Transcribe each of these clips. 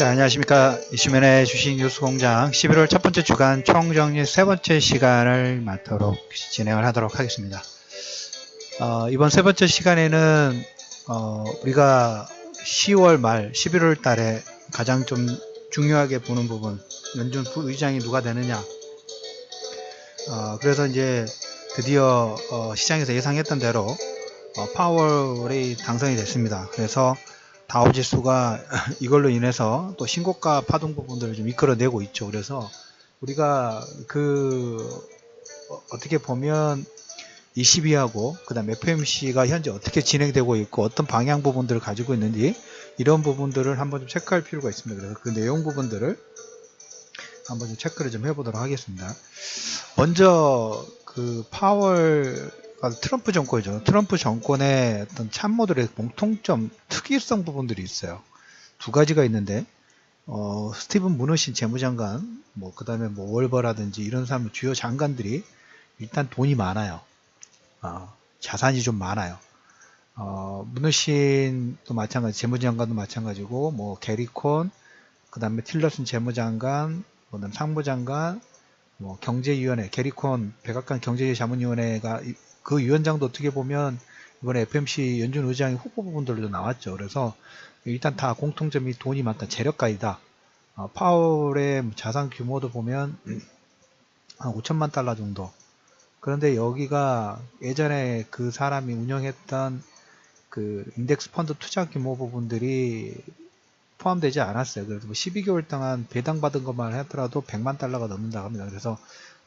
자, 안녕하십니까. 이슈맨의 주식뉴스공장 11월 첫 번째 주간 총정리 세 번째 시간을 맡도록 진행을 하도록 하겠습니다. 이번 세 번째 시간에는 우리가 10월 말 11월 달에 가장 좀 중요하게 보는 부분, 연준 부의장이 누가 되느냐. 그래서 이제 드디어 시장에서 예상했던 대로 파월이 당선이 됐습니다. 그래서 다우지수가 이걸로 인해서 또 신고가 파동 부분들을 좀 이끌어내고 있죠. 그래서 우리가 어떻게 보면 ECB하고 그 다음 FOMC가 현재 어떻게 진행되고 있고 어떤 방향 부분들을 가지고 있는지 이런 부분들을 한번 좀 체크할 필요가 있습니다. 그래서 그 내용 부분들을 한번 좀 체크를 좀 해보도록 하겠습니다. 먼저 파월 트럼프 정권이죠. 트럼프 정권의 어떤 참모들의 공통점, 특이성 부분들이 있어요. 두 가지가 있는데, 스티븐 무누신 재무장관, 그 다음에 월버라든지 이런 사람, 주요 장관들이 일단 돈이 많아요. 자산이 좀 많아요. 무누신도 마찬가지, 재무장관도 마찬가지고, 게리콘, 그 다음에 틸러슨 재무장관, 그 다음 상무장관, 경제위원회, 게리콘, 백악관 경제자문위원회가 그 위원장도 어떻게 보면 이번에 FOMC 연준 의장의 후보 부분들도 나왔죠. 그래서 일단 다 공통점이 돈이 많다, 재력가이다. 파월의 자산 규모도 보면 한 5천만 달러 정도. 그런데 여기가 예전에 그 사람이 운영했던 그 인덱스 펀드 투자 규모 부분들이 포함되지 않았어요. 그래서 12개월 동안 배당받은 것만 하더라도 100만 달러가 넘는다고 합니다. 그래서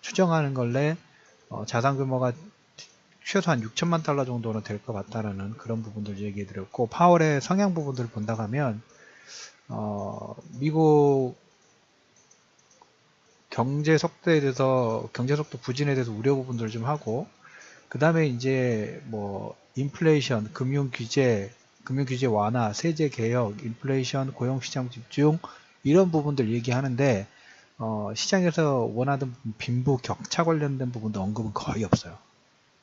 추정하는 걸래 자산 규모가 최소한 6천만 달러 정도는 될 것 같다라는 그런 부분들 얘기해 드렸고, 파월의 성향 부분들을 본다고 하면 미국 경제 속도에 대해서, 경제 속도 부진에 대해서 우려 부분들을 좀 하고, 그 다음에 이제 인플레이션, 금융 규제 완화, 세제 개혁, 인플레이션, 고용시장 집중 이런 부분들 얘기하는데 시장에서 원하던 빈부 격차 관련된 부분도 언급은 거의 없어요.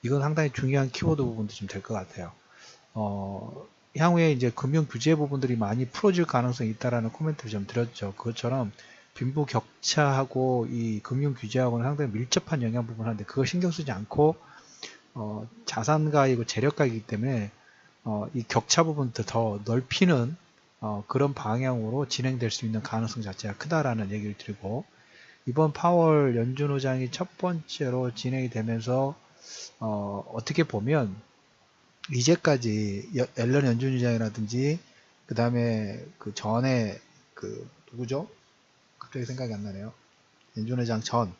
이건 상당히 중요한 키워드 부분도 좀 될 것 같아요. 향후에 이제 금융 규제 부분들이 많이 풀어질 가능성이 있다라는 코멘트를 좀 드렸죠. 그것처럼 빈부 격차하고 이 금융 규제하고는 상당히 밀접한 영향 부분을 하는데 그걸 신경 쓰지 않고 자산가이고 재력가이기 때문에 이 격차 부분도 더 넓히는 그런 방향으로 진행될 수 있는 가능성 자체가 크다라는 얘기를 드리고, 이번 파월 연준 의장이 첫 번째로 진행이 되면서 어떻게 보면 이제까지 앨런 연준 의장이라든지 그 다음에 그 전에 누구죠? 갑자기 생각이 안 나네요. 연준 의장 전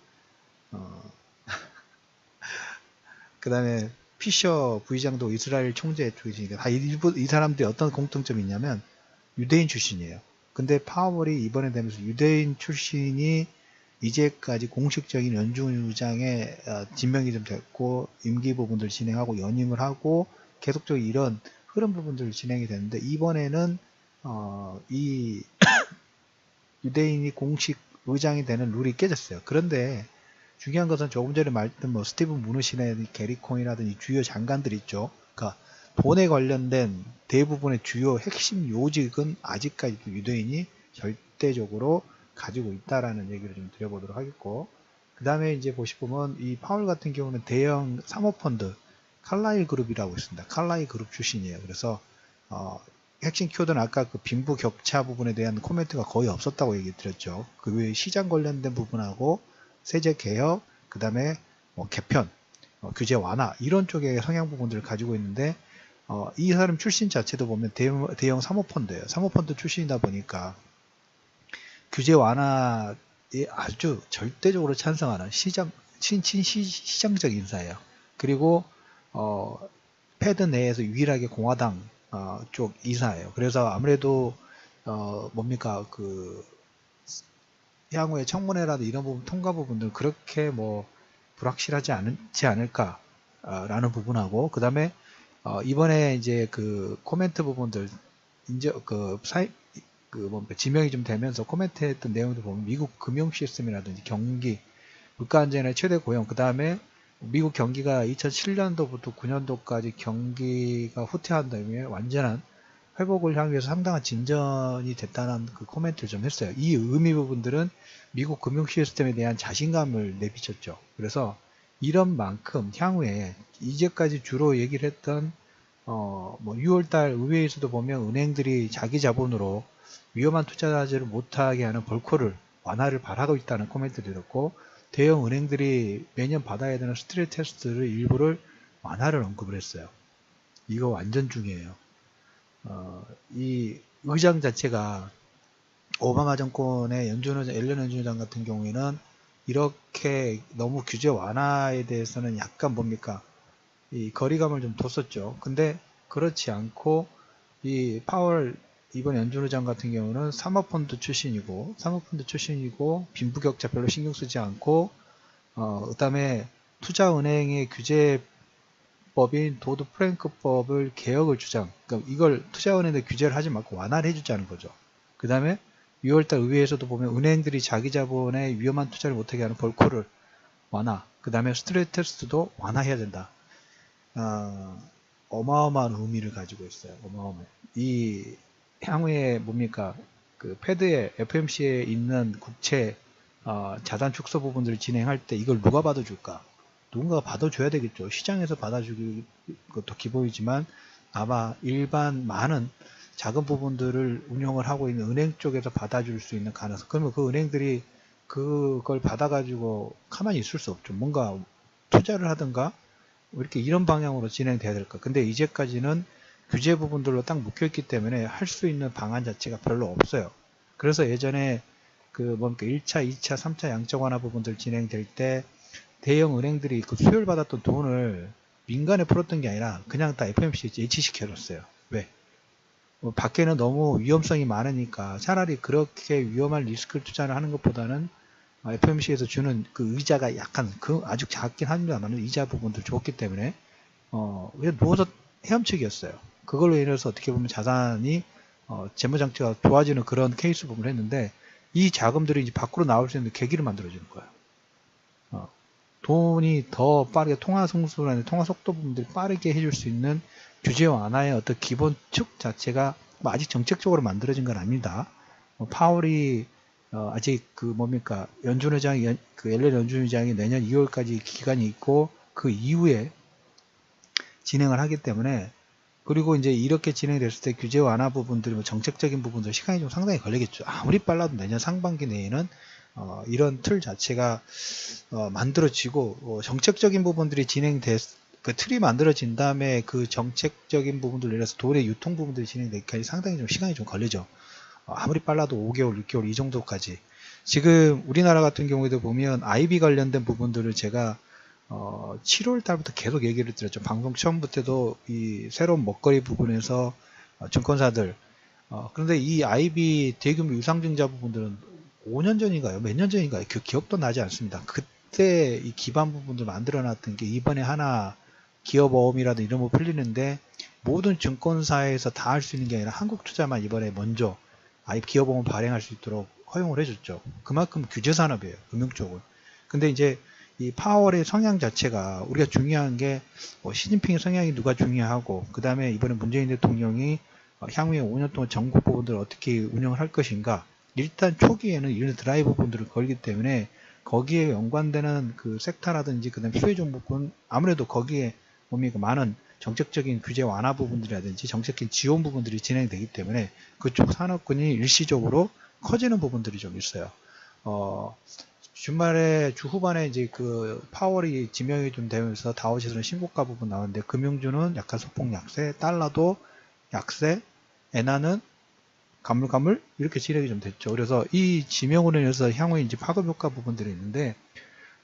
그 다음에 피셔 부의장도 이스라엘 총재 쪽이니까 다 이 사람들이 어떤 공통점이 있냐면 유대인 출신이에요. 근데 파월이 이번에 되면서 유대인 출신이 이제까지 공식적인 연준 의장의 지명이 좀 됐고 임기 부분들 진행하고 연임을 하고 계속적으로 이런 흐름 부분들 진행이 되는데, 이번에는 이 유대인이 공식 의장이 되는 룰이 깨졌어요. 그런데 중요한 것은 조금 전에 말했던 스티븐 무누신의 게리콘이라든지 주요 장관들 있죠. 그러니까 돈에 관련된 대부분의 주요 핵심 요직은 아직까지도 유대인이 절대적으로 가지고 있다라는 얘기를 좀 드려보도록 하겠고, 그 다음에 이제 보시면 이 파월 같은 경우는 대형 사모펀드 칼라일 그룹이라고 있습니다. 칼라일 그룹 출신이에요. 그래서 핵심 키워드는 아까 그 빈부 격차 부분에 대한 코멘트가 거의 없었다고 얘기 드렸죠. 그 외에 시장 관련된 부분하고 세제 개혁, 그 다음에 개편, 규제 완화 이런 쪽의 성향 부분들을 가지고 있는데, 이 사람 출신 자체도 보면 대형 사모펀드예요. 사모펀드 출신이다 보니까 규제 완화에 아주 절대적으로 찬성하는 시장적 인사예요. 그리고 패드 내에서 유일하게 공화당 쪽 이사예요. 그래서 아무래도 향후에 청문회라도 이런 부분 통과 부분들 그렇게 불확실하지 않지 않을까라는 부분하고, 그 다음에 이번에 이제 그 코멘트 부분들 이제 지명이 좀 되면서 코멘트했던 내용도 보면 미국 금융 시스템이라든지 경기, 물가 안정의 최대 고용, 그 다음에 미국 경기가 2007년도부터 9년도까지 경기가 후퇴한 다음에 완전한 회복을 향해서 상당한 진전이 됐다는 그 코멘트를 좀 했어요. 이 의미 부분들은 미국 금융 시스템에 대한 자신감을 내비쳤죠. 그래서 이런 만큼 향후에 이제까지 주로 얘기를 했던 뭐 6월달 의회에서도 보면 은행들이 자기 자본으로 위험한 투자자를 못하게 하는 벌크를 완화를 바라고 있다는 코멘트를 들었고, 대형 은행들이 매년 받아야 되는 스트레스 테스트를 일부를 완화를 언급을 했어요. 이거 완전 중요해요. 이 의장 자체가 오바마 정권의 앨런 연준의장 같은 경우에는 이렇게 너무 규제 완화에 대해서는 약간 뭡니까? 이 거리감을 좀 뒀었죠. 근데 그렇지 않고 이 파월 이번 연준의장 같은 경우는 사모펀드 출신이고 빈부격차 별로 신경 쓰지 않고 그다음에 투자은행의 규제법인 도드 프랭크법을 개혁을 주장. 그러니까 이걸 투자은행에 규제를 하지 말고 완화를 해주자는 거죠. 그다음에 6월달 의회에서도 보면 은행들이 자기 자본에 위험한 투자를 못하게 하는 벌크를 완화. 그다음에 스트레스 테스트도 완화해야 된다. 어마어마한 의미를 가지고 있어요. 어마어마해. 이 향후에 뭡니까? 그 패드에 FMC에 있는 국채 자산 축소 부분들을 진행할 때 이걸 누가 받아줄까? 누군가가 받아줘야 되겠죠. 시장에서 받아주기 것도 기본이지만 아마 일반 많은 작은 부분들을 운영을 하고 있는 은행 쪽에서 받아줄 수 있는 가능성. 그러면 그 은행들이 그걸 받아가지고 가만히 있을 수 없죠. 뭔가 투자를 하든가 이렇게 이런 방향으로 진행돼야 될까. 근데 이제까지는 규제 부분들로 딱 묶여있기 때문에 할 수 있는 방안 자체가 별로 없어요. 그래서 예전에 그 뭡니까 1차, 2차, 3차 양적 완화 부분들 진행될 때 대형 은행들이 그 수혈받았던 돈을 민간에 풀었던 게 아니라 그냥 다 FMC에 예치시켜줬어요. 왜? 밖에는 너무 위험성이 많으니까 차라리 그렇게 위험한 리스크를 투자를 하는 것보다는 FMC에서 주는 그 의자가 약간 그 아주 작긴 합니다만 이자 부분들 좋기 때문에 그냥 누워서 헤엄치기였어요. 그걸로 인해서 어떻게 보면 자산이 재무장치가 좋아지는 그런 케이스 부분을 했는데 이 자금들이 이제 밖으로 나올 수 있는 계기를 만들어주는 거예요. 돈이 더 빠르게 통화 성수라는 통화 속도 부분들이 빠르게 해줄 수 있는 규제 완화의 어떤 기본 축 자체가 뭐 아직 정책적으로 만들어진 건 아닙니다. 파월이 아직 그 뭡니까 연준 의장이 그 앨런 연준 의장이 내년 2월까지 기간이 있고 그 이후에 진행을 하기 때문에 그리고 이제 이렇게 진행됐을 때 규제 완화 부분들, 뭐 정책적인 부분들 시간이 좀 상당히 걸리겠죠. 아무리 빨라도 내년 상반기 내에는 이런 틀 자체가 만들어지고 정책적인 부분들이 그 틀이 만들어진 다음에 그 정책적인 부분들 예를 들어서 돈의 유통 부분들이 진행되기까지 상당히 좀 시간이 좀 걸리죠. 아무리 빨라도 5개월, 6개월 이 정도까지. 지금 우리나라 같은 경우에도 보면 IB 관련된 부분들을 제가 7월 달부터 계속 얘기를 드렸죠. 방송 처음부터도 이 새로운 먹거리 부분에서 증권사들 그런데 이 IB 대규모 유상증자 부분들은 5년 전인가요? 몇 년 전인가요? 그 기억도 나지 않습니다. 그때 이 기반 부분들 만들어 놨던 게 이번에 하나 기업어음이라도 이런 거 풀리는데 모든 증권사에서 다 할 수 있는 게 아니라 한국투자만 이번에 먼저 기업어음 발행할 수 있도록 허용을 해줬죠. 그만큼 규제산업이에요. 금융 쪽은. 근데 이제 이 파월의 성향 자체가 우리가 중요한 게 시진핑의 성향이 누가 중요하고 그 다음에 이번에 문재인 대통령이 향후에 5년 동안 전국 부분들을 어떻게 운영을 할 것인가. 일단 초기에는 이런 드라이브 부분들을 걸기 때문에 거기에 연관되는 그 섹터라든지 그 다음에 수혜 종목은 아무래도 거기에 뭡니까 많은 정책적인 규제 완화 부분들이라든지 정책적인 지원 부분들이 진행되기 때문에 그쪽 산업군이 일시적으로 커지는 부분들이 좀 있어요. 주말에 주 후반에 이제 그 파월이 지명이 좀 되면서 다우지수는 신고가 부분 나오는데 금융주는 약간 소폭 약세, 달러도 약세, 엔화는 가물가물 이렇게 진행이 좀 됐죠. 그래서 이 지명으로 인해서 향후에 이제 파급 효과 부분들이 있는데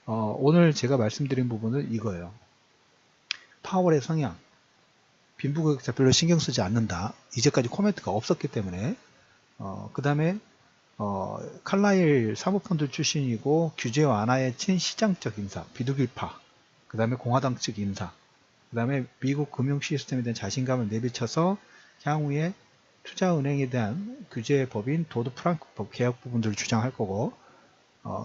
오늘 제가 말씀드린 부분은 이거예요. 파월의 성향, 빈부격차 별로 신경 쓰지 않는다. 이제까지 코멘트가 없었기 때문에 그 다음에 칼라일 사모펀드 출신이고 규제 완화의 친시장적 인사, 비두길파, 그 다음에 공화당 측 인사, 그 다음에 미국 금융 시스템에 대한 자신감을 내비쳐서 향후에 투자은행에 대한 규제 법인 도드 프랑크법 개혁 부분들을 주장할 거고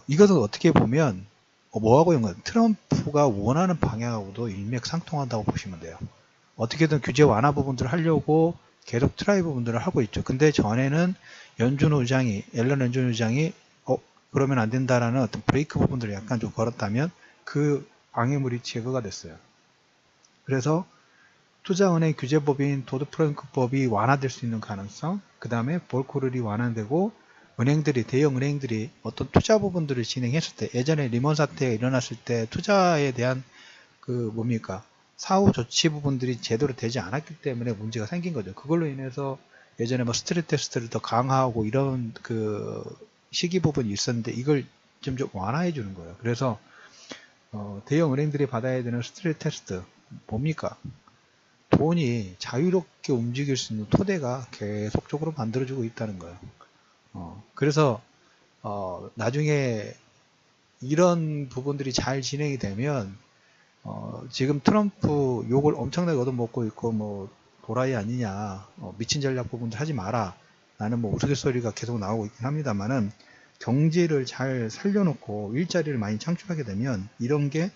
이것은 어떻게 보면 뭐하고 연관? 트럼프가 원하는 방향하고도 일맥상통한다고 보시면 돼요. 어떻게든 규제 완화 부분들을 하려고 계속 트라이 부분들을 하고 있죠. 근데 전에는 앨런 연준 의장이 그러면 안 된다라는 어떤 브레이크 부분들을 약간 좀 걸었다면 그 방해물이 제거가 됐어요. 그래서 투자은행 규제법인 도드-프랑크법이 완화될 수 있는 가능성, 그 다음에 볼크룰이 완화되고 대형 은행들이 어떤 투자 부분들을 진행했을 때, 예전에 리먼 사태가 일어났을 때 투자에 대한 사후 조치 부분들이 제대로 되지 않았기 때문에 문제가 생긴 거죠. 그걸로 인해서 예전에 스트레스 테스트를 더 강화하고 이런 시기 부분이 있었는데 이걸 좀 완화해 주는 거예요. 그래서 대형 은행들이 받아야 되는 스트레스 테스트 뭡니까? 돈이 자유롭게 움직일 수 있는 토대가 계속적으로 만들어지고 있다는 거예요. 그래서 나중에 이런 부분들이 잘 진행이 되면 지금 트럼프 욕을 엄청나게 얻어먹고 있고 도라이 아니냐, 미친 전략 부분들 하지 마라 라는 우스갯소리가 계속 나오고 있긴 합니다만은, 경제를 잘 살려놓고 일자리를 많이 창출하게 되면 이런 게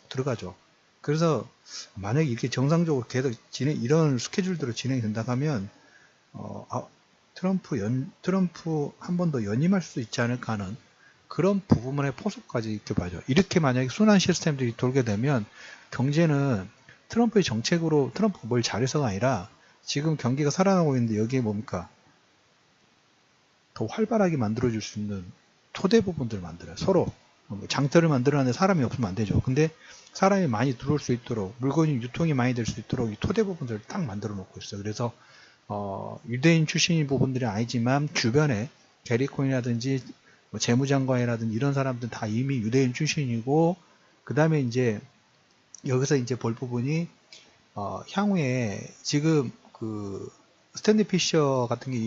들어가죠. 그래서 만약에 이렇게 정상적으로 계속 이런 스케줄대로 진행이 된다 하면 트럼프 한 번 더 연임할 수 있지 않을까 하는 그런 부분의 포석까지 이렇게 봐죠. 이렇게 만약에 순환 시스템들이 돌게 되면 경제는 트럼프의 정책으로 트럼프가 뭘 잘해서가 아니라 지금 경기가 살아나고 있는데 여기에 뭡니까? 더 활발하게 만들어줄 수 있는 토대 부분들을 만들어요. 서로 장터를 만들어내는데 사람이 없으면 안 되죠. 근데 사람이 많이 들어올 수 있도록, 물건이 유통이 많이 될 수 있도록 이 토대 부분들을 딱 만들어 놓고 있어요. 그래서 유대인 출신인 부분들이 아니지만 주변에 게리콘이라든지 재무장관이라든지 이런 사람들은 다 이미 유대인 출신이고, 그 다음에 이제 여기서 이제 볼 부분이 향후에 지금 스탠리 피셔 같은 게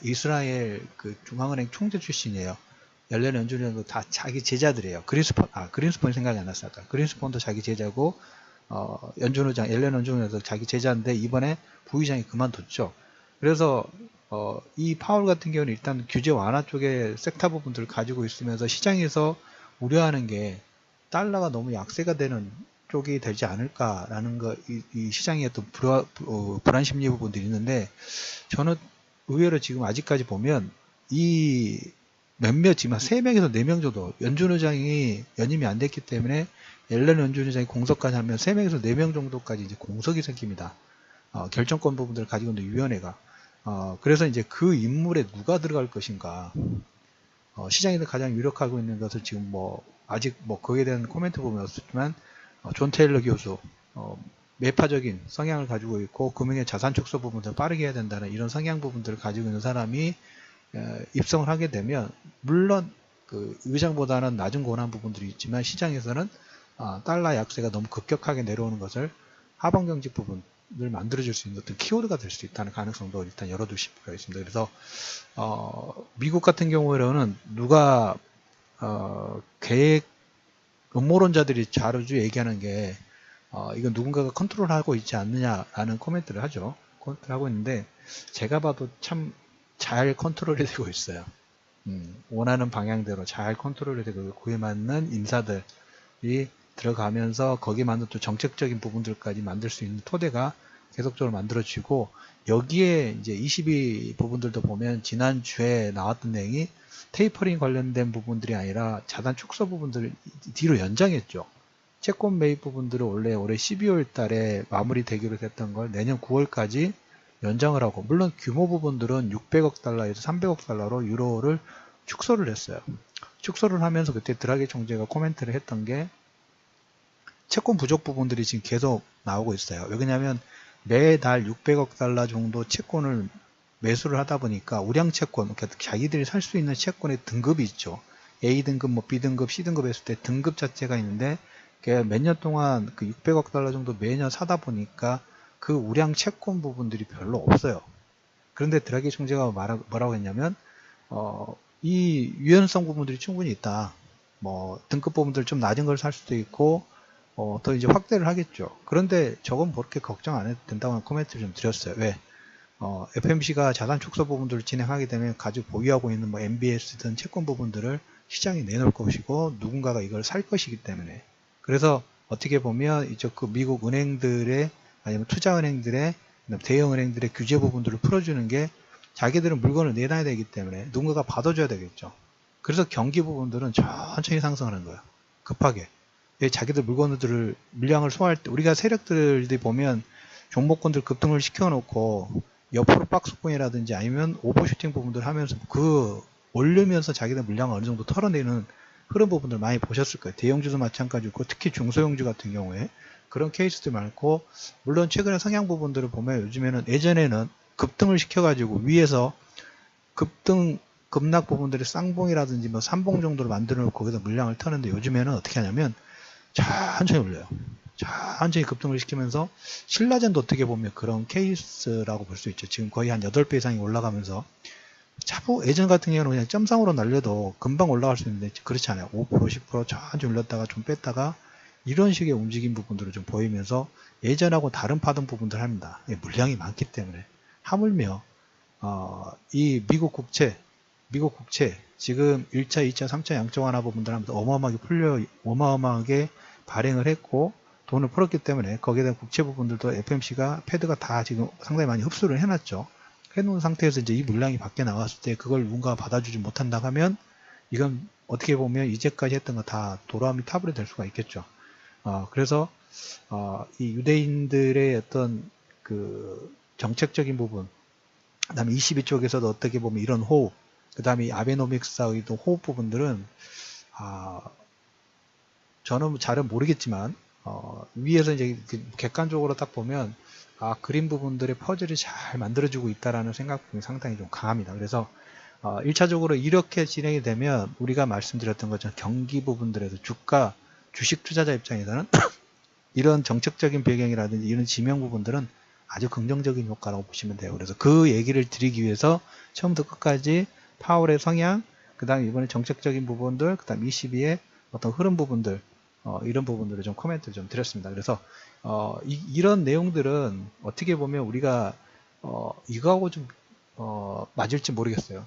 이스라엘 중앙은행 총재 출신이에요. 앨런 연준도 다 자기 제자들이에요. 그린스폰이 생각이 안 났어요. 그린스폰도 자기 제자고, 앨런 연준도 자기 제자인데 이번에 부의장이 그만뒀죠. 그래서 이 파월 같은 경우는 일단 규제 완화 쪽에 섹터 부분들을 가지고 있으면서 시장에서 우려하는 게 달러가 너무 약세가 되는 쪽이 되지 않을까라는 이 시장의 어떤 불안 심리 부분들이 있는데, 저는 의외로 지금 아직까지 보면 이 지금 3명에서 4명 정도 연준 의장이 연임이 안 됐기 때문에 앨런 연준 의장이 공석까지 하면 3명에서 4명 정도까지 이제 공석이 생깁니다. 결정권 부분들을 가지고 있는 위원회가. 그래서 이제 그 인물에 누가 들어갈 것인가. 시장에서 가장 유력하고 있는 것을 지금 아직 거기에 대한 코멘트 보면 없었지만, 존 테일러 교수, 매파적인 성향을 가지고 있고 금융의 자산 축소 부분을 빠르게 해야 된다는 이런 성향 부분들을 가지고 있는 사람이 입성을 하게 되면, 물론 의장보다는 낮은 권한 부분들이 있지만 시장에서는 달러 약세가 너무 급격하게 내려오는 것을 하방 경직 부분을 만들어줄 수 있는 어떤 키워드가 될 수 있다는 가능성도 일단 열어두실 필요가 있습니다. 그래서 미국 같은 경우에는 누가 음모론자들이 자주 얘기하는 게 이건 누군가가 컨트롤하고 있지 않느냐라는 코멘트를 하죠. 코멘트를 하고 있는데 제가 봐도 참 잘 컨트롤이 되고 있어요. 원하는 방향대로 잘 컨트롤이 되고 그에 맞는 인사들이 들어가면서 거기에 맞는 또 정책적인 부분들까지 만들 수 있는 토대가 계속적으로 만들어지고, 여기에 이제 22 부분들도 보면 지난주에 나왔던 내용이 테이퍼링 관련된 부분들이 아니라 자산 축소 부분들을 뒤로 연장했죠. 채권 매입 부분들을 원래 올해 12월 달에 마무리되기로 했던 걸 내년 9월까지 연장을 하고, 물론 규모 부분들은 600억 달러에서 300억 달러로 유로를 축소를 했어요. 축소를 하면서 그때 드라기 총재가 코멘트를 했던 게 채권 부족 부분들이 지금 계속 나오고 있어요. 왜냐하면 매달 600억 달러 정도 채권을 매수를 하다 보니까 우량 채권, 그러니까 자기들이 살 수 있는 채권의 등급이 있죠. A등급, B등급, C등급 했을 때 등급 자체가 있는데 몇 년 동안 600억 달러 정도 매년 사다 보니까 그 우량 채권 부분들이 별로 없어요. 그런데 드라기 총재가 뭐라고 했냐면 이 유연성 부분들이 충분히 있다. 등급 부분들 좀 낮은 걸 살 수도 있고 더 이제 확대를 하겠죠. 그런데 저건 그렇게 걱정 안 해도 된다고 하는 코멘트를 좀 드렸어요. 왜? FMC가 자산 축소 부분들을 진행하게 되면 가지고 보유하고 있는 MBS든 채권 부분들을 시장에 내놓을 것이고 누군가가 이걸 살 것이기 때문에. 그래서 어떻게 보면 이쪽 미국 은행들의 아니면 투자은행들의 대형은행들의 규제 부분들을 풀어주는 게 자기들은 물건을 내놔야 되기 때문에 누군가가 받아줘야 되겠죠. 그래서 경기 부분들은 천천히 상승하는 거예요. 급하게. 자기들 물건들을 물량을 소화할 때 우리가 세력들이 보면 종목군들 급등을 시켜놓고 옆으로 박스권이라든지 아니면 오버슈팅 부분들 하면서 그 올리면서 자기들 물량을 어느 정도 털어내는 흐름 부분들 많이 보셨을 거예요. 대형주도 마찬가지고 특히 중소형주 같은 경우에 그런 케이스도 많고, 물론 최근에 성향 부분들을 보면 요즘에는 예전에는 급등을 시켜가지고 위에서 급락 부분들이 쌍봉이라든지 뭐 삼봉 정도로 만들어 놓고 거기다 물량을 터는데, 요즘에는 어떻게 하냐면 천천히 올려요. 천천히 급등을 시키면서 신라젠도 어떻게 보면 그런 케이스라고 볼 수 있죠. 지금 거의 한 8배 이상이 올라가면서 예전 같은 경우는 그냥 점상으로 날려도 금방 올라갈 수 있는데 그렇지 않아요. 5%, 10% 천천히 올렸다가 좀 뺐다가 이런 식의 움직임 부분들을 좀 보이면서 예전하고 다른 파동 부분들 합니다. 물량이 많기 때문에. 하물며 이 미국 국채 지금 1차, 2차, 3차 양적 완화 부분들 하면서 어마어마하게 발행을 했고 돈을 풀었기 때문에 거기에 대한 국채 부분들도 FMC가 패드가 다 지금 상당히 많이 흡수를 해놨죠. 해놓은 상태에서 이제 이 물량이 밖에 나왔을 때 그걸 누군가 받아주지 못한다 하면 이건 어떻게 보면 이제까지 했던 거 다 도라미 타불이 될 수가 있겠죠. 그래서 이 유대인들의 어떤 그 정책적인 부분, 그 다음에 22쪽에서도 어떻게 보면 이런 호흡, 그 다음에 아베노믹스의 호흡 부분들은 저는 잘은 모르겠지만 위에서 이제 객관적으로 딱 보면 그림 부분들의 퍼즐이 잘 만들어지고 있다라는 생각이 상당히 좀 강합니다. 그래서 1차적으로 이렇게 진행이 되면 우리가 말씀드렸던 것처럼 경기 부분들에서 주식 투자자 입장에서는 이런 정책적인 배경이라든지 이런 지명 부분들은 아주 긍정적인 효과라고 보시면 돼요. 그래서 그 얘기를 드리기 위해서 처음부터 끝까지 파월의 성향, 그 다음에 이번에 정책적인 부분들, 그 다음 22의 어떤 흐름 부분들, 이런 부분들을 좀 코멘트를 좀 드렸습니다. 그래서 이런 내용들은 어떻게 보면 우리가 이거하고 좀 맞을지 모르겠어요.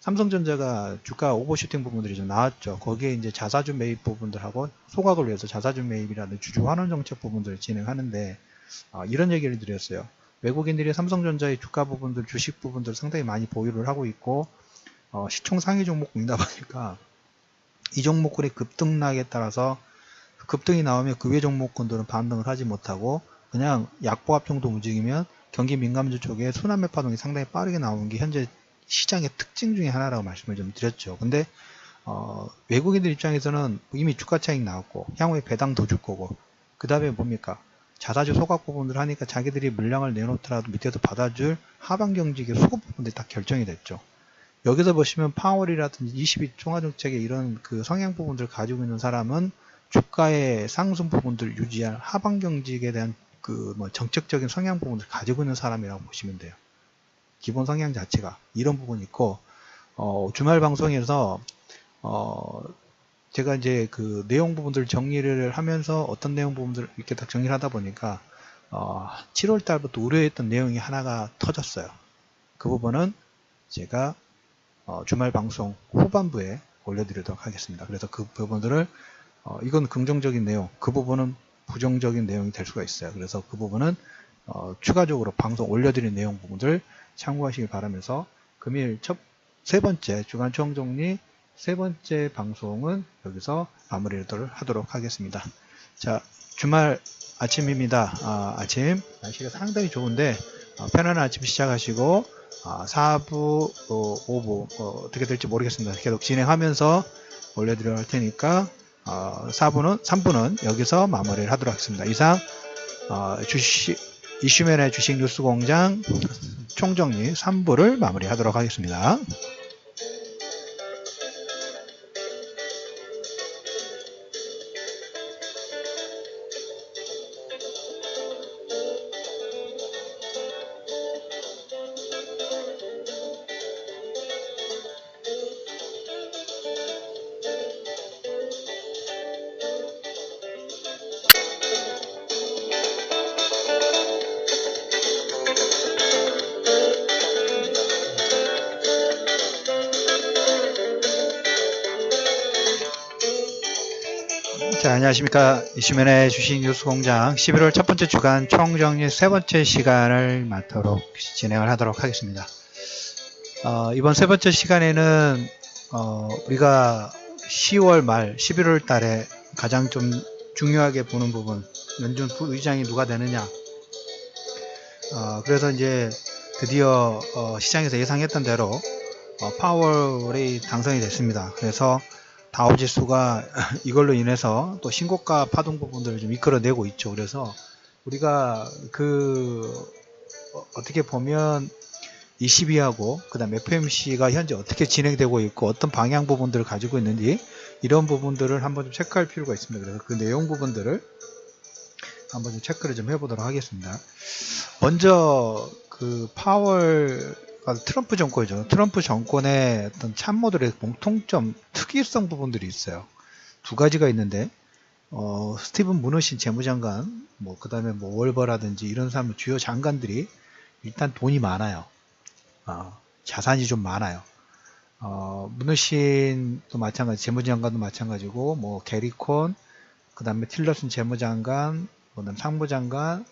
삼성전자가 주가 오버슈팅 부분들이 좀 나왔죠. 거기에 이제 자사주 매입 부분들하고 소각을 위해서 자사주 매입이라든지 주주 환원 정책 부분들을 진행하는데 이런 얘기를 드렸어요. 외국인들이 삼성전자의 주가 부분들, 주식 부분들 상당히 많이 보유를 하고 있고 시총 상위 종목이다 보니까 이 종목군의 급등락에 따라서 급등이 나오면 그 외 종목군들은 반등을 하지 못하고 그냥 약보합 정도 움직이면 경기 민감주 쪽에 순환매 파동이 상당히 빠르게 나오는 게 현재 시장의 특징 중에 하나라고 말씀을 좀 드렸죠. 근데 외국인들 입장에서는 이미 주가 차익 나왔고 향후에 배당 더 줄 거고 그 다음에 뭡니까? 자사주 소각 부분들 하니까 자기들이 물량을 내놓더라도 밑에서 받아줄 하반 경직의 수급 부분들이 다 결정이 됐죠. 여기서 보시면 파월이라든지 22 총화정책의 이런 그 성향 부분들을 가지고 있는 사람은 주가의 상승 부분들을 유지할 하반 경직에 대한 그 뭐 정책적인 성향 부분들을 가지고 있는 사람이라고 보시면 돼요. 기본 성향 자체가 이런 부분이 있고 주말 방송에서 제가 이제 그 내용 부분들 정리를 하면서 어떤 내용 부분들 이렇게 딱 정리를 하다 보니까 7월 달부터 우려했던 내용이 하나가 터졌어요. 그 부분은 제가 주말 방송 후반부에 올려드리도록 하겠습니다. 그래서 그 부분들을 이건 긍정적인 내용, 그 부분은 부정적인 내용이 될 수가 있어요. 그래서 그 부분은 추가적으로 방송 올려드린 내용 부분들 참고하시길 바라면서 금일 세 번째 주간 총정리 세 번째 방송은 여기서 마무리를 하도록 하겠습니다. 자, 주말 아침입니다. 아침 날씨가 상당히 좋은데 편안한 아침 시작하시고 4부, 5부 어떻게 될지 모르겠습니다. 계속 진행하면서 올려드려 할 테니까 3부는 여기서 마무리를 하도록 하겠습니다. 이상 이슈맨의 주식 뉴스 공장 총정리 3부를 마무리하도록 하겠습니다. 자, 안녕하십니까. 이수면의 주식 뉴스 공장 11월 첫 번째 주간 총정리 세 번째 시간을 맡도록 진행을 하도록 하겠습니다. 이번 세 번째 시간에는 우리가 10월 말 11월 달에 가장 좀 중요하게 보는 부분, 연준 부의장이 누가 되느냐. 그래서 이제 드디어 시장에서 예상했던 대로 파월이 당선이 됐습니다. 그래서 다우지수가 이걸로 인해서 또 신고가 파동 부분들을 좀 이끌어내고 있죠. 그래서 우리가 어떻게 보면 ECB하고 그 다음 FOMC가 현재 어떻게 진행되고 있고 어떤 방향 부분들을 가지고 있는지 이런 부분들을 한번 좀 체크할 필요가 있습니다. 그래서 그 내용 부분들을 한번 좀 체크를 좀 해보도록 하겠습니다. 먼저 그 파월 트럼프 정권이죠. 트럼프 정권의 어떤 참모들의 공통점, 특이성 부분들이 있어요. 두 가지가 있는데, 스티븐 무너신 재무장관, 그 다음에 월버라든지 이런 사람, 주요 장관들이 일단 돈이 많아요. 자산이 좀 많아요. 무너신도 마찬가지, 재무장관도 마찬가지고, 게리콘, 그 다음에 틸러슨 재무장관, 그다음 상무장관,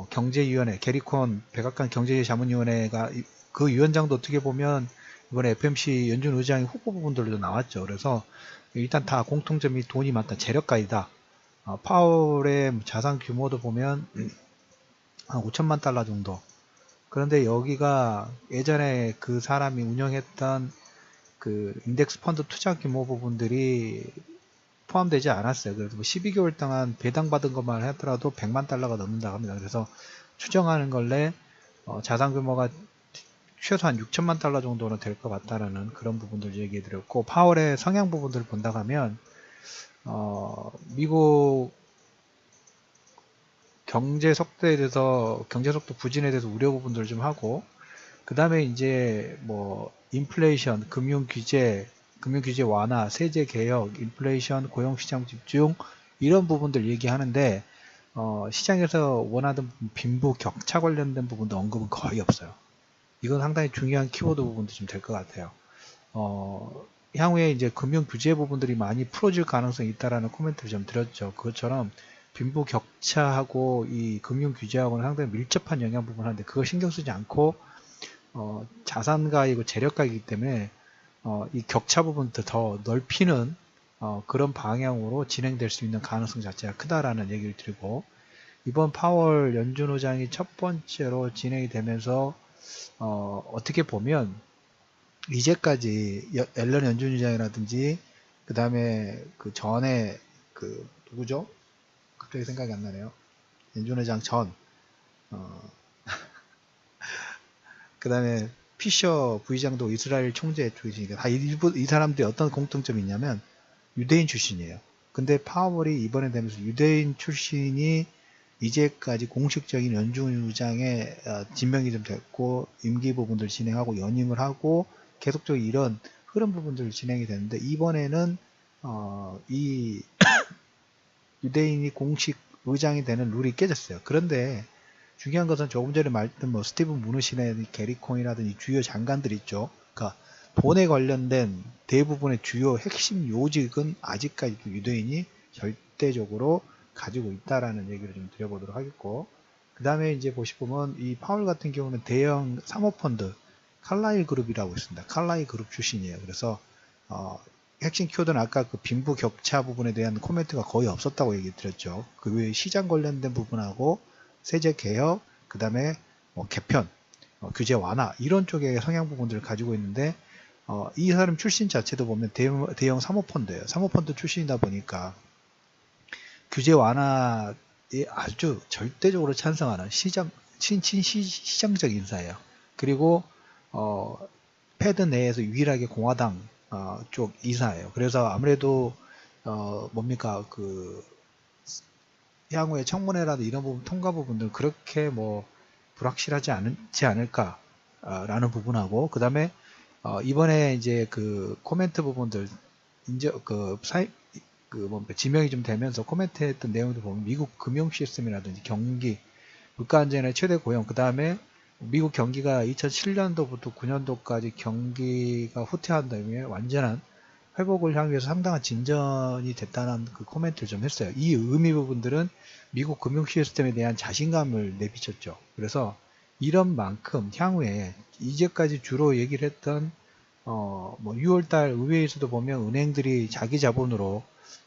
경제위원회, 게리콘, 백악관 경제자문위원회가 그 위원장도 어떻게 보면 이번에 FOMC 연준 의장의 후보 부분들도 나왔죠. 그래서 일단 다 공통점이 돈이 많다, 재력가이다. 파월의 자산 규모도 보면 한 5천만 달러 정도. 그런데 여기가 예전에 그 사람이 운영했던 그 인덱스 펀드 투자 규모 부분들이 포함되지 않았어요. 그래서 12개월 동안 배당받은 것만 하더라도 100만 달러가 넘는다고 합니다. 그래서 추정하는 걸래 자산 규모가 최소한 6천만 달러 정도는 될 것 같다라는 그런 부분들 얘기해 드렸고, 파월의 성향 부분들을 본다고 하면 미국 경제 속도에 대해서, 경제 속도 부진에 대해서 우려 부분들을 좀 하고, 그 다음에 이제 인플레이션, 금융 규제 완화, 세제 개혁, 인플레이션, 고용시장 집중 이런 부분들 얘기하는데 시장에서 원하던 빈부 격차 관련된 부분도 언급은 거의 없어요. 이건 상당히 중요한 키워드 부분도 좀 될 것 같아요. 향후에 이제 금융 규제 부분들이 많이 풀어질 가능성이 있다라는 코멘트를 좀 드렸죠. 그것처럼 빈부 격차하고 이 금융 규제하고는 상당히 밀접한 영향 부분을 하는데 그걸 신경 쓰지 않고 자산가이고 재력가이기 때문에 이 격차 부분도 더 넓히는 그런 방향으로 진행될 수 있는 가능성 자체가 크다라는 얘기를 드리고, 이번 파월 연준 의장이 첫 번째로 진행이 되면서 어떻게 보면 이제까지 앨런 연준 의장이라든지 그 다음에 그 전에 누구죠? 갑자기 생각이 안 나네요. 연준 의장 전 그 다음에 피셔 부의장도 이스라엘 총재 쪽이니까 다 이 사람들이 어떤 공통점이 있냐면 유대인 출신이에요. 근데 파월이 이번에 되면서 유대인 출신이 이제까지 공식적인 연준 의장에 지명이 좀 됐고 임기 부분들 진행하고 연임을 하고 계속적으로 이런 흐름 부분들 진행이 되는데, 이번에는 이 유대인이 공식 의장이 되는 룰이 깨졌어요. 그런데 중요한 것은 조금 전에 말했던 스티븐 무누신의 게리콘이라든지 주요 장관들 있죠. 그러니까 돈에 관련된 대부분의 주요 핵심 요직은 아직까지도 유대인이 절대적으로 가지고 있다라는 얘기를 좀 드려보도록 하겠고, 그 다음에 이제 보시면 이 파월 같은 경우는 대형 사모펀드 칼라일 그룹이라고 있습니다. 칼라일 그룹 출신이에요. 그래서 핵심 키워드는 아까 그 빈부 격차 부분에 대한 코멘트가 거의 없었다고 얘기 드렸죠. 그 외에 시장 관련된 부분하고 세제 개혁, 그 다음에 개편, 규제 완화 이런 쪽의 성향 부분들을 가지고 있는데 이 사람 출신 자체도 보면 대형 사모펀드예요. 사모펀드 출신이다 보니까 규제 완화에 아주 절대적으로 찬성하는 시장적 인사예요. 그리고 패드 내에서 유일하게 공화당 쪽 이사예요. 그래서 아무래도 향후에 청문회라도 이런 부분 통과 부분들 그렇게 불확실하지 않지 않을까라는 부분하고, 그 다음에 이번에 이제 그 코멘트 부분들 이제 지명이 좀 되면서 코멘트했던 내용도 보면 미국 금융 시스템이라든지 경기, 물가 안정의 최대 고용, 그 다음에 미국 경기가 2007년도부터 9년도까지 경기가 후퇴한 다음에 완전한 회복을 향해서 상당한 진전이 됐다는 그 코멘트를 좀 했어요. 이 의미 부분들은 미국 금융 시스템에 대한 자신감을 내비쳤죠. 그래서 이런 만큼 향후에 이제까지 주로 얘기를 했던 뭐 6월달 의회에서도 보면 은행들이 자기 자본으로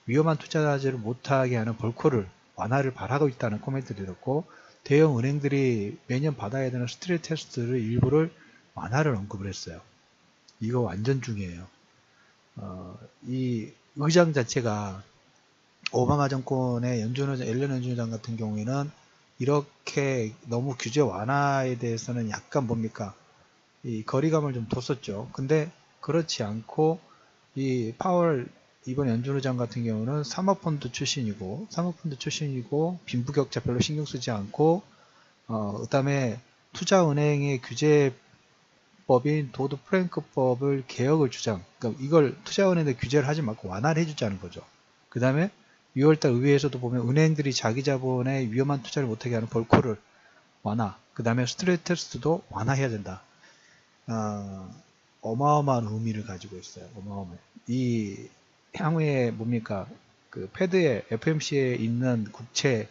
위험한 투자자를 못하게 하는 벌크를 완화를 바라고 있다는 코멘트를 들었고, 대형 은행들이 매년 받아야 되는 스트레스 테스트를 일부를 완화를 언급을 했어요. 이거 완전 중요해요. 이 의장 자체가 오바마 정권의 앨런 연준의장 같은 경우에는 이렇게 너무 규제 완화에 대해서는 약간 뭡니까, 이 거리감을 좀 뒀었죠. 근데 그렇지 않고 이 파월 이번 연준의장 같은 경우는 사모펀드 출신이고 빈부격차 별로 신경 쓰지 않고 그다음에 투자은행의 규제법인 도드 프랭크법을 개혁을 주장. 그러니까 이걸 투자은행에 규제를 하지 말고 완화를 해주자는 거죠. 그 다음에 6월달 의회에서도 보면 은행들이 자기 자본에 위험한 투자를 못하게 하는 벌크를 완화. 그 다음에 스트레스 테스트도 완화해야 된다. 어마어마한 의미를 가지고 있어요. 어마어마해. 이 향후에 뭡니까? 그 패드에 FMC에 있는 국채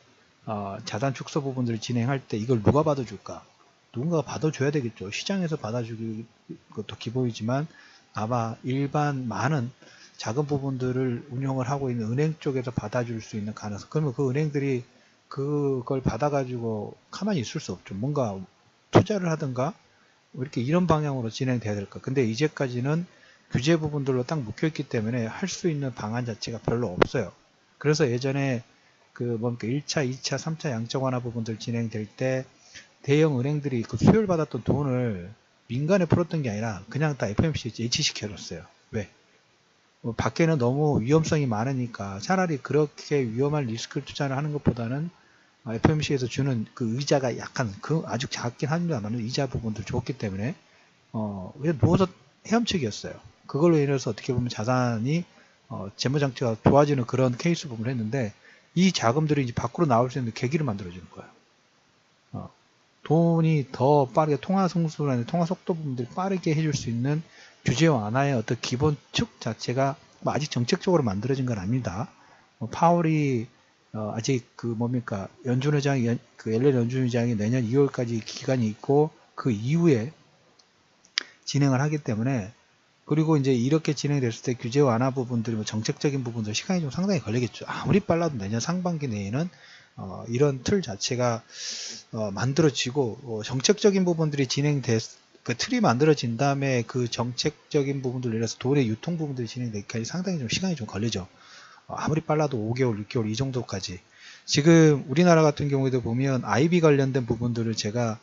자산 축소 부분들을 진행할 때 이걸 누가 받아줄까? 누군가가 받아줘야 되겠죠. 시장에서 받아주기 것도 기본이지만 아마 일반 많은 작은 부분들을 운영을 하고 있는 은행 쪽에서 받아줄 수 있는 가능성. 그러면 그 은행들이 그걸 받아가지고 가만히 있을 수 없죠. 뭔가 투자를 하든가 이렇게 이런 방향으로 진행돼야 될까. 근데 이제까지는 규제 부분들로 딱 묶여있기 때문에 할 수 있는 방안 자체가 별로 없어요. 그래서 예전에 그 뭡니까 1차, 2차, 3차 양적 완화 부분들 진행될 때 대형 은행들이 그 수요를 받았던 돈을 민간에 풀었던 게 아니라 그냥 다 FMC에 H시켜줬어요. 왜? 밖에는 너무 위험성이 많으니까 차라리 그렇게 위험한 리스크를 투자를 하는 것보다는 FMC에서 주는 그 의자가 약간 그 아주 작긴 합니다만 이자 부분들 좋기 때문에 그냥 누워서 헤엄치기였어요. 그걸로 인해서 어떻게 보면 자산이 재무장치가 좋아지는 그런 케이스 부분을 했는데 이 자금들이 이제 밖으로 나올 수 있는 계기를 만들어주는 거예요. 돈이 더 빠르게 통화 성수라는 통화 속도 부분들이 빠르게 해줄 수 있는 규제 완화의 어떤 기본 축 자체가 뭐 아직 정책적으로 만들어진 건 아닙니다. 파월이 아직 그 뭡니까 연준의장이 그 앨런 연준의장이 내년 2월까지 기간이 있고 그 이후에 진행을 하기 때문에, 그리고 이제 이렇게 진행됐을 때 규제 완화 부분들, 뭐 정책적인 부분들 시간이 좀 상당히 걸리겠죠. 아무리 빨라도 내년 상반기 내에는 이런 틀 자체가 만들어지고 정책적인 부분들이 그 틀이 만들어진 다음에 그 정책적인 부분들 예를 들어서 돈의 유통 부분들이 진행되기까지 상당히 좀 시간이 좀 걸리죠. 아무리 빨라도 5개월, 6개월 이 정도까지. 지금 우리나라 같은 경우에도 보면 IB 관련된 부분들을 제가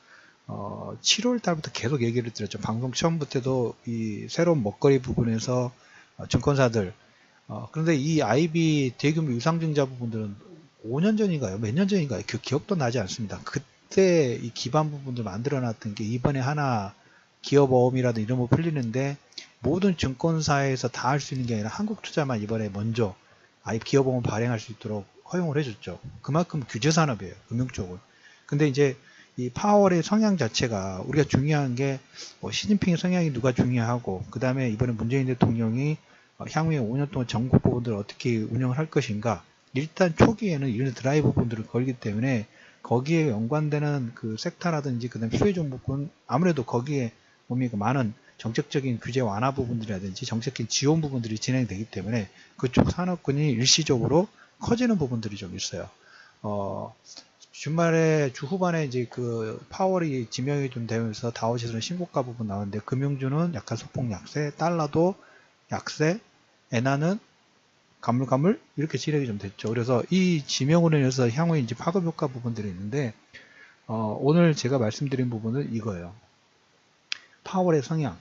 7월 달부터 계속 얘기를 드렸죠. 방송 처음부터도 이 새로운 먹거리 부분에서 증권사들 그런데 이 IB 대규모 유상증자 부분들은 5년 전인가요? 몇 년 전인가요? 그 기억도 나지 않습니다. 그때 이 기반 부분들 만들어 놨던 게 이번에 하나 기업어음이라든 이런 거 풀리는데 모든 증권사에서 다 할 수 있는 게 아니라 한국투자만 이번에 먼저 기업어음 발행할 수 있도록 허용을 해줬죠. 그만큼 규제 산업이에요. 금융 쪽은. 근데 이제 이 파월의 성향 자체가 우리가 중요한 게 시진핑의 성향이 누가 중요하고 그 다음에 이번에 문재인 대통령이 향후에 5년 동안 전국 부분들을 어떻게 운영을 할 것인가. 일단 초기에는 이런 드라이브 부분들을 걸기 때문에 거기에 연관되는 그 섹터라든지 그 다음에 수혜 종목은 아무래도 거기에 뭡니까 많은 정책적인 규제 완화 부분들이라든지 정책적인 지원 부분들이 진행되기 때문에 그쪽 산업군이 일시적으로 커지는 부분들이 좀 있어요. 주말에 주 후반에 이제 그 파월이 지명이 좀 되면서 다우지수는 신고가 부분 나오는데 금융주는 약간 소폭 약세, 달러도 약세, 엔화는 가물가물 이렇게 진행이 좀 됐죠. 그래서 이 지명으로 인해서 향후에 이제 파급 효과 부분들이 있는데 오늘 제가 말씀드린 부분은 이거예요. 파월의 성향,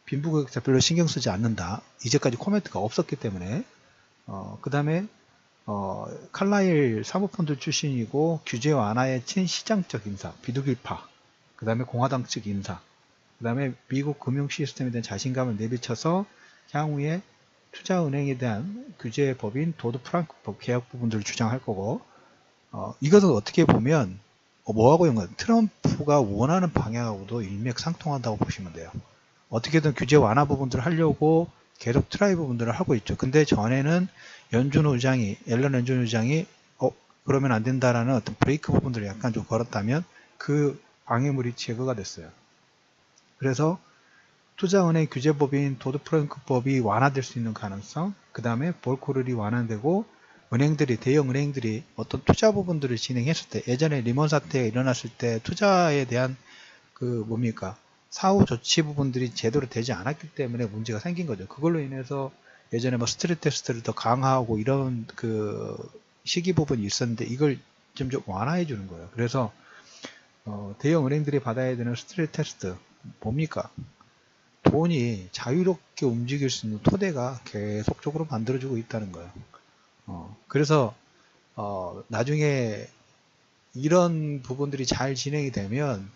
빈부격차 별로 신경 쓰지 않는다. 이제까지 코멘트가 없었기 때문에 그 다음에 칼라일 사모펀드 출신이고 규제 완화의 친시장적 인사, 비두길파, 그 다음에 공화당 측 인사, 그 다음에 미국 금융 시스템에 대한 자신감을 내비쳐서 향후에 투자은행에 대한 규제법인 도드 프랑크법 개혁 부분들을 주장할 거고, 이것은 어떻게 보면 뭐하고 연관? 트럼프가 원하는 방향하고도 일맥상통한다고 보시면 돼요. 어떻게든 규제 완화 부분들을 하려고 계속 트라이 부분들을 하고 있죠. 근데 전에는 앨런 연준 의장이 그러면 안 된다라는 어떤 브레이크 부분들을 약간 좀 걸었다면 그 방해물이 제거가 됐어요. 그래서 투자은행 규제법인 도드-프랑크법이 완화될 수 있는 가능성, 그 다음에 볼크룰이 완화되고 대형 은행들이 어떤 투자 부분들을 진행했을 때, 예전에 리먼 사태가 일어났을 때 투자에 대한 사후 조치 부분들이 제대로 되지 않았기 때문에 문제가 생긴 거죠. 그걸로 인해서 예전에 뭐 스트레스 테스트를 더 강화하고 이런 그 시기 부분이 있었는데 이걸 좀 완화해 주는 거예요. 그래서 대형 은행들이 받아야 되는 스트레스 테스트 뭡니까? 돈이 자유롭게 움직일 수 있는 토대가 계속적으로 만들어지고 있다는 거예요. 그래서 나중에 이런 부분들이 잘 진행이 되면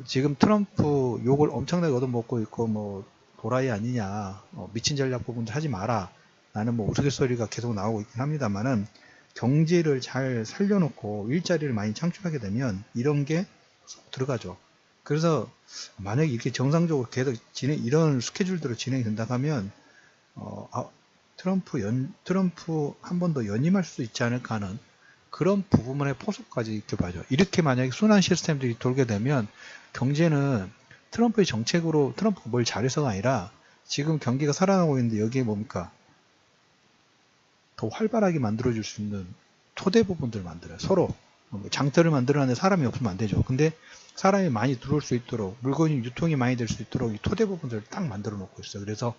지금 트럼프 욕을 엄청나게 얻어먹고 있고 뭐 도라이 아니냐, 미친 전략 부분들 하지 마라 라는 뭐 우스갯소리가 계속 나오고 있긴 합니다만은 경제를 잘 살려놓고 일자리를 많이 창출하게 되면 이런 게 들어가죠. 그래서 만약에 이렇게 정상적으로 계속 이런 스케줄대로 진행이 된다 하면 트럼프 한 번 더 연임할 수 있지 않을까 하는 그런 부분의 포석까지 이렇게 봐죠. 이렇게 만약에 순환 시스템들이 돌게 되면 경제는 트럼프의 정책으로 트럼프가 뭘 잘해서가 아니라 지금 경기가 살아나고 있는데 여기에 뭡니까? 더 활발하게 만들어줄 수 있는 토대 부분들을 만들어요. 서로 장터를 만들어내는데 사람이 없으면 안 되죠. 근데 사람이 많이 들어올 수 있도록 물건이 유통이 많이 될 수 있도록 이 토대 부분들을 딱 만들어 놓고 있어요. 그래서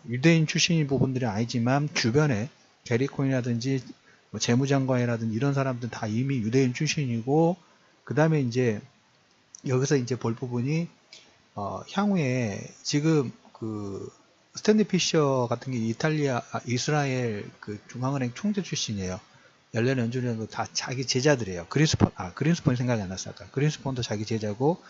유대인 출신인 부분들이 아니지만 주변에 게리콘이라든지 뭐 재무장관이라든지 이런 사람들은 다 이미 유대인 출신이고 그 다음에 이제 여기서 이제 볼 부분이 향후에 지금 그 스탠리 피셔 같은 게 이스라엘 그 중앙은행 총재 출신이에요. 앨런 연준도 다 자기 제자들이에요. 그린스폰이 생각이 안 났어요. 그린스폰도 자기 제자고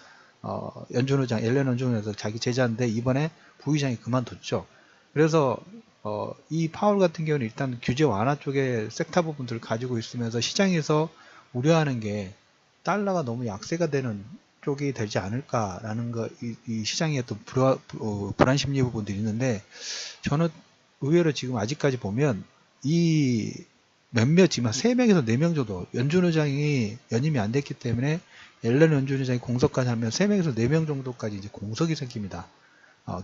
앨런 연준도 자기 제자인데 이번에 부의장이 그만뒀죠. 그래서 이 파월 같은 경우는 일단 규제 완화 쪽에 섹터 부분들을 가지고 있으면서 시장에서 우려하는 게 달러가 너무 약세가 되는 쪽이 되지 않을까라는 이 시장의 어떤 불안 심리 부분들이 있는데 저는 의외로 지금 아직까지 보면 이 지금 3명에서 4명 정도 연준 의장이 연임이 안 됐기 때문에 앨런 연준 의장이 공석까지 하면 3명에서 4명 정도까지 이제 공석이 생깁니다.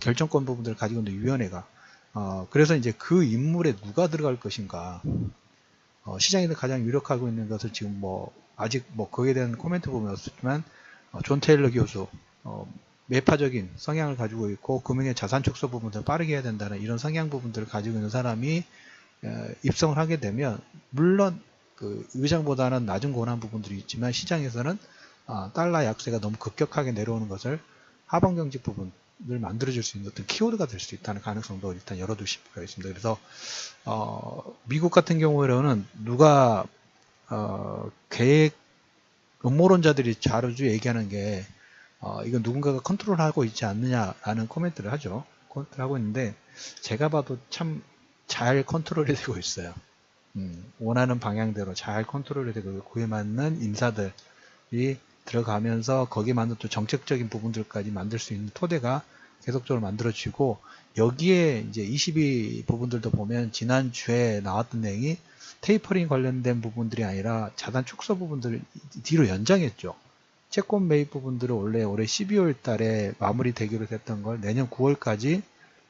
결정권 부분들을 가지고 있는 위원회가 그래서 이제 그 인물에 누가 들어갈 것인가 시장에서 가장 유력하고 있는 것을 지금 아직 거기에 대한 코멘트 보면 없었지만 존 테일러 교수 매파적인 성향을 가지고 있고 금융의 자산 축소 부분들을 빠르게 해야 된다는 이런 성향 부분들을 가지고 있는 사람이 입성을 하게 되면 물론 그 의장보다는 낮은 권한 부분들이 있지만 시장에서는 달러 약세가 너무 급격하게 내려오는 것을 하방 경직 부분을 만들어줄 수 있는 어떤 키워드가 될 수 있다는 가능성도 일단 열어두실 필요가 있습니다. 그래서 미국 같은 경우에는 누가 계획 음모론자들이 자주 얘기하는 게 이건 누군가가 컨트롤하고 있지 않느냐라는 코멘트를 하죠. 코멘트를 하고 있는데 제가 봐도 참 잘 컨트롤이 되고 있어요. 원하는 방향대로 잘 컨트롤이 되고 그에 맞는 인사들이 들어가면서 거기에 맞는 또 정책적인 부분들까지 만들 수 있는 토대가 계속적으로 만들어지고 여기에 이제 22 부분들도 보면 지난주에 나왔던 내용이 테이퍼링 관련된 부분들이 아니라 자산 축소 부분들을 뒤로 연장했죠. 채권 매입 부분들을 원래 올해 12월 달에 마무리 되기로 됐던 걸 내년 9월까지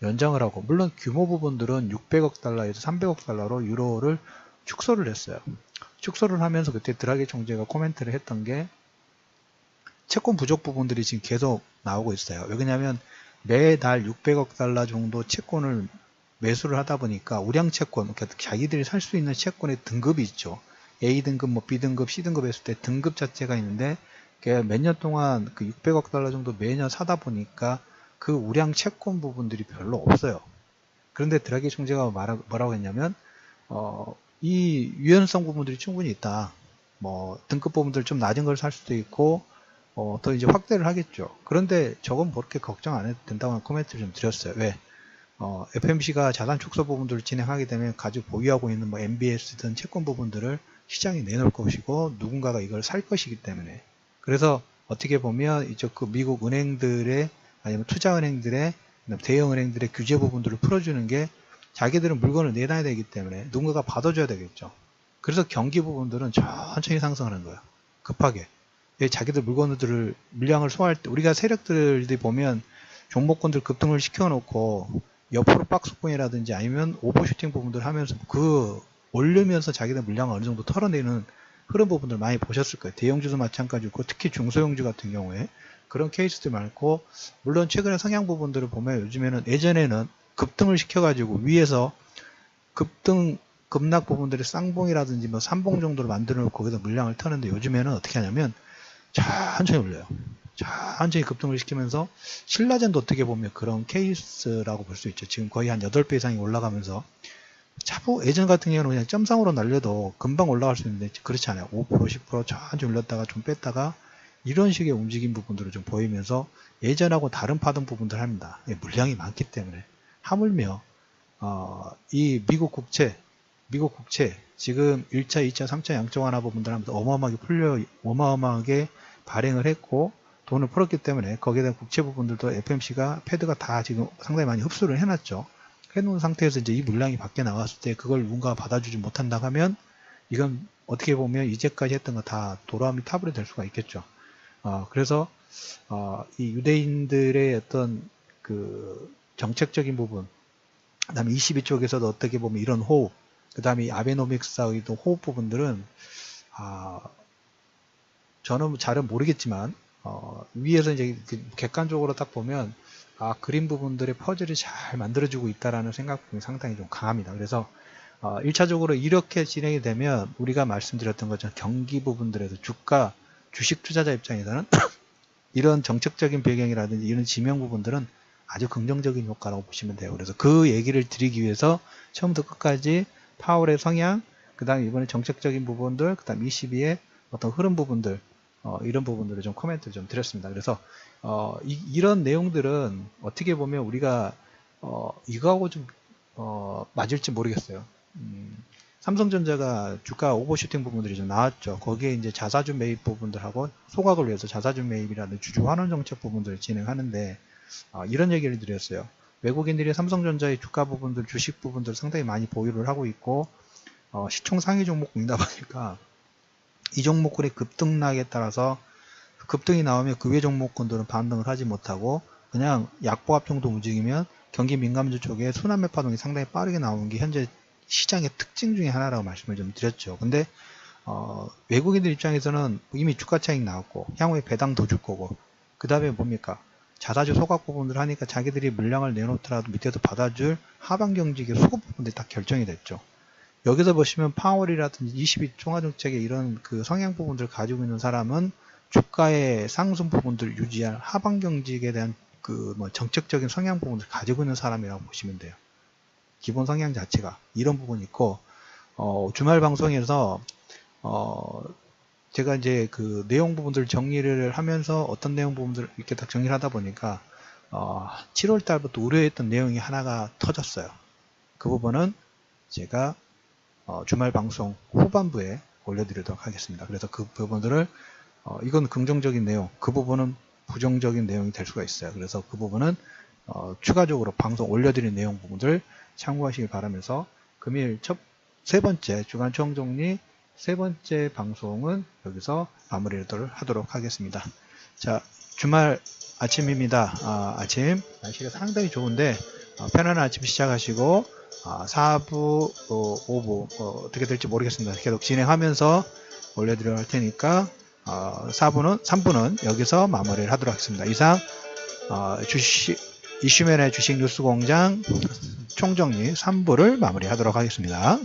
연장을 하고 물론 규모 부분들은 600억 달러에서 300억 달러로 유로를 축소를 했어요. 축소를 하면서 그때 드라기 총재가 코멘트를 했던 게 채권 부족 부분들이 지금 계속 나오고 있어요. 왜냐하면 매달 600억 달러 정도 채권을 매수를 하다 보니까 우량 채권, 그러니까 자기들이 살 수 있는 채권의 등급이 있죠. A등급, B등급, C등급 했을 때 등급 자체가 있는데 몇 년 동안 그 600억 달러 정도 매년 사다 보니까 그 우량 채권 부분들이 별로 없어요. 그런데 드라기 총재가 뭐라고 했냐면 이 유연성 부분들이 충분히 있다. 등급 부분들 좀 낮은 걸 살 수도 있고 더 이제 확대를 하겠죠. 그런데 저건 그렇게 걱정 안 해도 된다고 하는 코멘트를 좀 드렸어요. 왜? FMC가 자산 축소 부분들을 진행하게 되면 가지고 보유하고 있는 MBS든 채권 부분들을 시장에 내놓을 것이고 누군가가 이걸 살 것이기 때문에 그래서 어떻게 보면 이쪽 그 미국 은행들의 아니면 투자은행들의 대형 은행들의 규제 부분들을 풀어주는 게 자기들은 물건을 내놔야 되기 때문에 누군가가 받아줘야 되겠죠. 그래서 경기 부분들은 천천히 상승하는 거예요. 급하게. 자기들 물건들을 물량을 소화할 때 우리가 세력들이 보면 종목군들 급등을 시켜놓고 옆으로 박스권이라든지 아니면 오버슈팅 부분들 하면서 그 올리면서 자기들 물량을 어느 정도 털어내는 흐름 부분들 많이 보셨을 거예요. 대형주도 마찬가지고 특히 중소형주 같은 경우에 그런 케이스도 많고, 물론 최근에 성향 부분들을 보면 요즘에는 예전에는 급등을 시켜가지고 위에서 급락 부분들의 쌍봉이라든지 뭐 삼봉 정도로 만들어 놓고 거기다 물량을 터는데, 요즘에는 어떻게 하냐면 천천히 올려요. 천천히 급등을 시키면서 신라젠도 어떻게 보면 그런 케이스라고 볼 수 있죠. 지금 거의 한 8배 이상이 올라가면서 차보 예전 같은 경우는 그냥 점상으로 날려도 금방 올라갈 수 있는데 그렇지 않아요. 5% 10% 천천히 올렸다가 좀 뺐다가 이런 식의 움직임 부분들을 좀 보이면서 예전하고 다른 파동 부분들 합니다. 물량이 많기 때문에. 하물며 이 미국 국채 지금 1차, 2차, 3차 양적 완화 부분들 하면서 어마어마하게 발행을 했고 돈을 풀었기 때문에 거기에 대한 국채 부분들도 FMC가 패드가 다 지금 상당히 많이 흡수를 해놨죠. 해놓은 상태에서 이제 이 물량이 밖에 나왔을 때 그걸 누군가 받아주지 못한다 하면 이건 어떻게 보면 이제까지 했던 거 다 도라미 타불이 될 수가 있겠죠. 그래서 이 유대인들의 어떤 그 정책적인 부분, 그 다음에 22쪽에서도 어떻게 보면 이런 호흡, 그 다음에 아베노믹스의 호흡 부분들은 저는 잘은 모르겠지만 위에서 이제 객관적으로 딱 보면 그림 부분들의 퍼즐이 잘 만들어지고 있다라는 생각이 상당히 좀 강합니다. 그래서 1차적으로 이렇게 진행이 되면 우리가 말씀드렸던 것처럼 경기 부분들에서 주식 투자자 입장에서는 이런 정책적인 배경이라든지 이런 지명 부분들은 아주 긍정적인 효과라고 보시면 돼요. 그래서 그 얘기를 드리기 위해서 처음부터 끝까지 파월의 성향, 그 다음에 이번에 정책적인 부분들, 그 다음 22의 어떤 흐름 부분들, 이런 부분들을 좀 코멘트를 좀 드렸습니다. 그래서 이런 내용들은 어떻게 보면 우리가 이거하고 좀 맞을지 모르겠어요. 삼성전자가 주가 오버슈팅 부분들이 좀 나왔죠. 거기에 이제 자사주 매입 부분들하고 소각을 위해서 자사주 매입이라는 주주 환원 정책 부분들을 진행하는데 이런 얘기를 드렸어요. 외국인들이 삼성전자의 주가 부분들, 주식 부분들 상당히 많이 보유를 하고 있고 시총 상위 종목이다 보니까 이 종목군의 급등락에 따라서 급등이 나오면 그 외 종목군들은 반등을 하지 못하고 그냥 약보합 정도 움직이면 경기 민감주 쪽에 순환매 파동이 상당히 빠르게 나오는 게 현재 시장의 특징 중에 하나라고 말씀을 좀 드렸죠. 근데 외국인들 입장에서는 이미 주가 차익 나왔고 향후에 배당 더 줄 거고 그 다음에 뭡니까? 자사주 소각 부분을 하니까 자기들이 물량을 내놓더라도 밑에서 받아줄 하반 경직의 수급 부분들이 다 결정이 됐죠. 여기서 보시면 파월이라든지 22 총화정책의 이런 그 성향 부분들을 가지고 있는 사람은 주가의 상승 부분들을 유지할 하반 경직에 대한 그 뭐 정책적인 성향 부분을 가지고 있는 사람이라고 보시면 돼요. 기본 성향 자체가 이런 부분이 있고 주말 방송에서 제가 이제 그 내용 부분들 정리를 하면서 어떤 내용 부분들 이렇게 딱 정리를 하다 보니까 7월 달부터 우려했던 내용이 하나가 터졌어요. 그 부분은 제가 주말 방송 후반부에 올려드리도록 하겠습니다. 그래서 그 부분들을 이건 긍정적인 내용, 그 부분은 부정적인 내용이 될 수가 있어요. 그래서 그 부분은 추가적으로 방송 올려드린 내용 부분들 참고하시길 바라면서 금일 세 번째 주간 총정리 세 번째 방송은 여기서 마무리를 하도록 하겠습니다. 자, 주말 아침입니다. 아침 날씨가 상당히 좋은데 편안한 아침 시작하시고 4부, 5부 어떻게 될지 모르겠습니다. 계속 진행하면서 올려드려 할 테니까 3부는 여기서 마무리를 하도록 하겠습니다. 이상 이슈맨의 주식 뉴스 공장 총정리 3부를 마무리하도록 하겠습니다.